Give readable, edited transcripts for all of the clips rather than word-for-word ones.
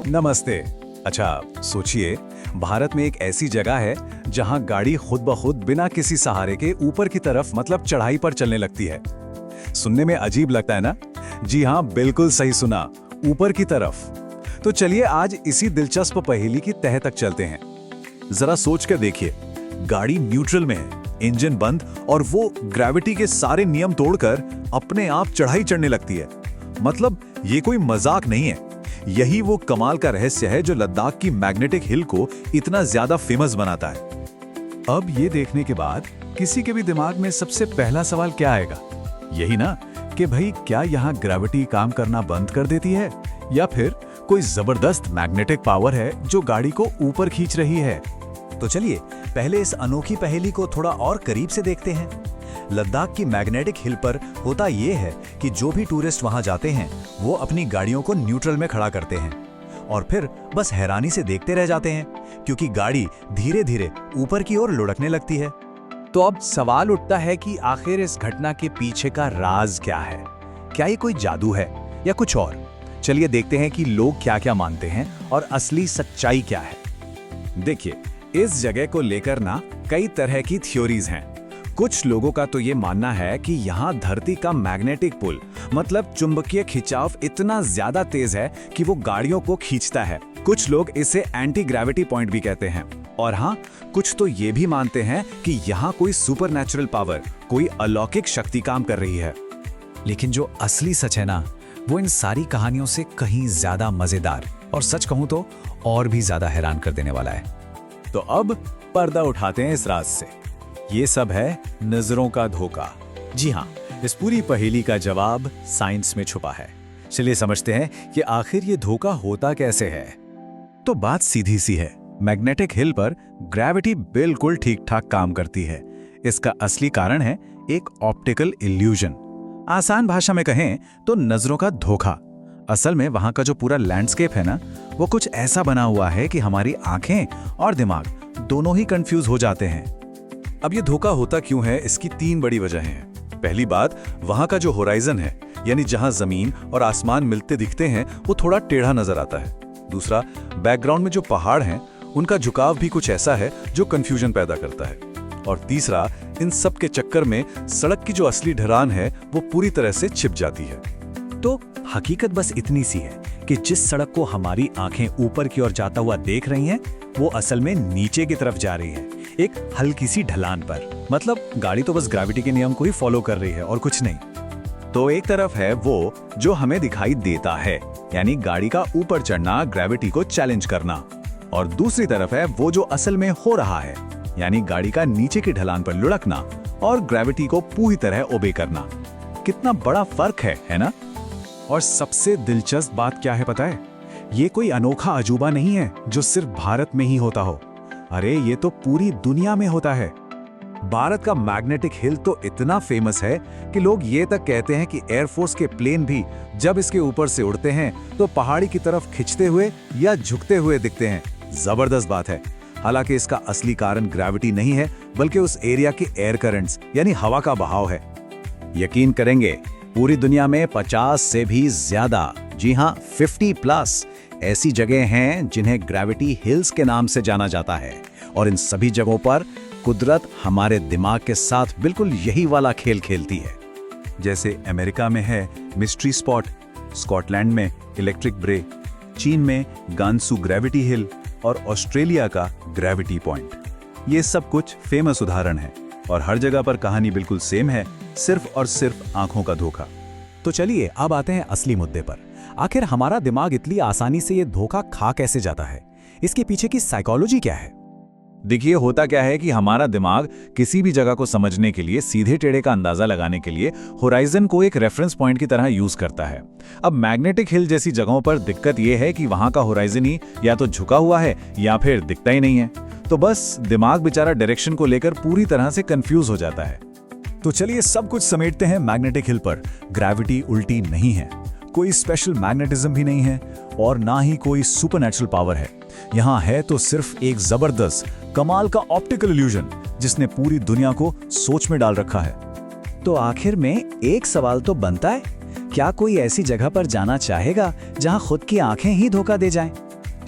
नमस्ते। अच्छा, सोचिए, भारत में एक ऐसी जगह है जहां गाड़ी खुद ब खुद बिना किसी सहारे के ऊपर की तरफ मतलब चढ़ाई पर चलने लगती है। सुनने में अजीब लगता है ना? जी हाँ, बिल्कुल सही सुना, ऊपर की तरफ। तो चलिए आज इसी दिलचस्प पहेली की तह तक चलते हैं। जरा सोच कर देखिए, गाड़ी न्यूट्रल में है, इंजन बंद और वो ग्रेविटी के सारे नियम तोड़कर अपने आप चढ़ाई चढ़ने लगती है। मतलब ये कोई मजाक नहीं है। यही वो कमाल का रहस्य है जो लद्दाख की मैग्नेटिक हिल को इतना ज्यादा फेमस बनाता है। अब ये देखने के बाद किसी के भी दिमाग में सबसे पहला सवाल क्या आएगा? यही ना कि भाई क्या यहाँ ग्रेविटी काम करना बंद कर देती है या फिर कोई जबरदस्त मैग्नेटिक पावर है जो गाड़ी को ऊपर खींच रही है। तो चलिए पहले इस अनोखी पहेली को थोड़ा और करीब से देखते हैं। लद्दाख की मैग्नेटिक हिल पर होता ये है कि जो भी टूरिस्ट वहां जाते हैं वो अपनी गाड़ियों को न्यूट्रल में खड़ा करते हैं और फिर बस हैरानी से देखते रह जाते हैं क्योंकि गाड़ी धीरे धीरे ऊपर की ओर लुढ़कने लगती है। तो अब सवाल उठता है कि आखिर इस घटना के पीछे का राज क्या है? क्या ये कोई जादू है या कुछ और? चलिए देखते हैं कि लोग क्या क्या मानते हैं और असली सच्चाई क्या है। देखिए, इस जगह को लेकर ना कई तरह की थ्योरीज हैं। कुछ लोगों का तो ये मानना है कि यहाँ धरती का मैग्नेटिक पुल मतलब चुंबकीय खिंचाव इतना ज्यादा तेज है कि वो गाड़ियों को खींचता है। कुछ लोग इसे एंटी ग्रेविटी पॉइंट भी कहते हैं। और हाँ, कुछ तो ये भी मानते हैं कि यहाँ कोई सुपरनैचुरल पावर, कोई अलौकिक शक्ति काम कर रही है। लेकिन जो असली सच है ना, वो इन सारी कहानियों से कहीं ज्यादा मजेदार और सच कहूं तो और भी ज्यादा हैरान कर देने वाला है। तो अब पर्दा उठाते हैं इस राज से। ये सब है नजरों का धोखा। जी हाँ, इस पूरी पहेली का जवाब साइंस में छुपा है। चलिए समझते हैं कि आखिर ये धोखा होता कैसे है। तो बात सीधी सी है, मैग्नेटिक हिल पर ग्रेविटी बिल्कुल ठीक ठाक काम करती है। इसका असली कारण है एक ऑप्टिकल इल्यूजन। आसान भाषा में कहें तो नजरों का धोखा। असल में वहां का जो पूरा लैंडस्केप है ना, वो कुछ ऐसा बना हुआ है कि हमारी आंखें और दिमाग दोनों ही कंफ्यूज हो जाते हैं। अब ये धोखा होता क्यों है, इसकी 3 बड़ी वजहें हैं। पहली बात, वहां का जो होराइजन है, यानी जहां जमीन और आसमान मिलते दिखते हैं, वो थोड़ा टेढ़ा नजर आता है। दूसरा, बैकग्राउंड में जो पहाड़ हैं, उनका झुकाव भी कुछ ऐसा है जो कंफ्यूजन पैदा करता है। और तीसरा, इन सब के चक्कर में सड़क की जो असली ढलान है वो पूरी तरह से छिप जाती है। तो हकीकत बस इतनी सी है कि जिस सड़क को हमारी आंखें ऊपर की ओर जाता हुआ देख रही हैं, वो असल में नीचे की तरफ जा रही है, एक हल्की सी ढलान पर। मतलब गाड़ी तो बस ग्रेविटी के नियम को ही फॉलो कर रही है और कुछ नहीं। तो एक तरफ है वो जो हमें दिखाई देता है, यानी गाड़ी का ऊपर चढ़ना, ग्रेविटी को चैलेंज करना, और दूसरी तरफ है वो जो असल में हो रहा है, यानी गाड़ी का नीचे की ढलान पर लुढ़कना और ग्रेविटी को पूरी तरह ओबे करना। कितना बड़ा फर्क है ना? और सबसे दिलचस्प बात क्या है पता है? ये कोई अनोखा अजूबा नहीं है जो सिर्फ भारत में ही होता हो। अरे ये तो पूरी दुनिया में होता है। भारत का मैग्नेटिक हिल तो इतना फेमस है कि लोग ये तक कहते हैं कि एयरफोर्स के प्लेन भी जब इसके ऊपर से उड़ते हैं तो पहाड़ी की तरफ खिंचते हुए या झुकते हुए दिखते हैं। जबरदस्त बात है। हालांकि इसका असली कारण ग्रेविटी नहीं है, बल्कि उस एरिया के एयर करंट्स यानी हवा का बहाव है। यकीन करेंगे, पूरी दुनिया में 50 से भी ज्यादा, जी हाँ 50+ ऐसी जगह हैं जिन्हें ग्रेविटी हिल्स के नाम से जाना जाता है। और इन सभी जगहों पर कुदरत हमारे दिमाग के साथ बिल्कुल यही वाला खेल खेलती है। जैसे अमेरिका में है मिस्ट्री स्पॉट, स्कॉटलैंड में इलेक्ट्रिक ब्रे, चीन में गांसू ग्रेविटी हिल और ऑस्ट्रेलिया का ग्रेविटी पॉइंट। ये सब कुछ फेमस उदाहरण है और हर जगह पर कहानी बिल्कुल सेम है, सिर्फ और सिर्फ आंखों का धोखा। तो चलिए अब आते हैं असली मुद्दे पर। आखिर हमारा दिमाग इतनी आसानी से ये धोखा खा कैसे जाता है? इसके पीछे की साइकोलॉजी क्या है? देखिए, होता क्या है कि हमारा दिमाग किसी भी जगह को समझने के लिए, सीधे टेढ़े का अंदाजा लगाने के लिए होराइजन को एक रेफरेंस पॉइंट की तरह यूज करता है। अब मैग्नेटिक हिल जैसी जगहों पर दिक्कत यह है कि वहां का होराइजन ही या तो झुका हुआ है या फिर दिखता ही नहीं है। तो बस दिमाग बेचारा डायरेक्शन को लेकर पूरी तरह से कंफ्यूज हो जाता है। तो चलिए सब कुछ समेटते हैं मैग्नेटिक हिल पर। ग्रेविटी उल्टी नहीं है, कोई स्पेशल मैग्नेटिज्म भी नहीं है और ना ही कोई सुपरनैचुरल पावर है। यहाँ है तो सिर्फ एक जबरदस्त कमाल का ऑप्टिकल इल्यूजन जिसने पूरी दुनिया को सोच में डाल रखा है। तो आखिर में एक सवाल तो बनता है, क्या कोई ऐसी जगह पर जाना चाहेगा जहां खुद की आंखें ही धोखा दे जाएं?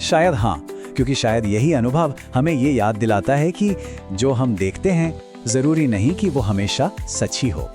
शायद हाँ, क्योंकि शायद यही अनुभव हमें ये याद दिलाता है कि जो हम देखते हैं जरूरी नहीं कि वो हमेशा सच ही हो।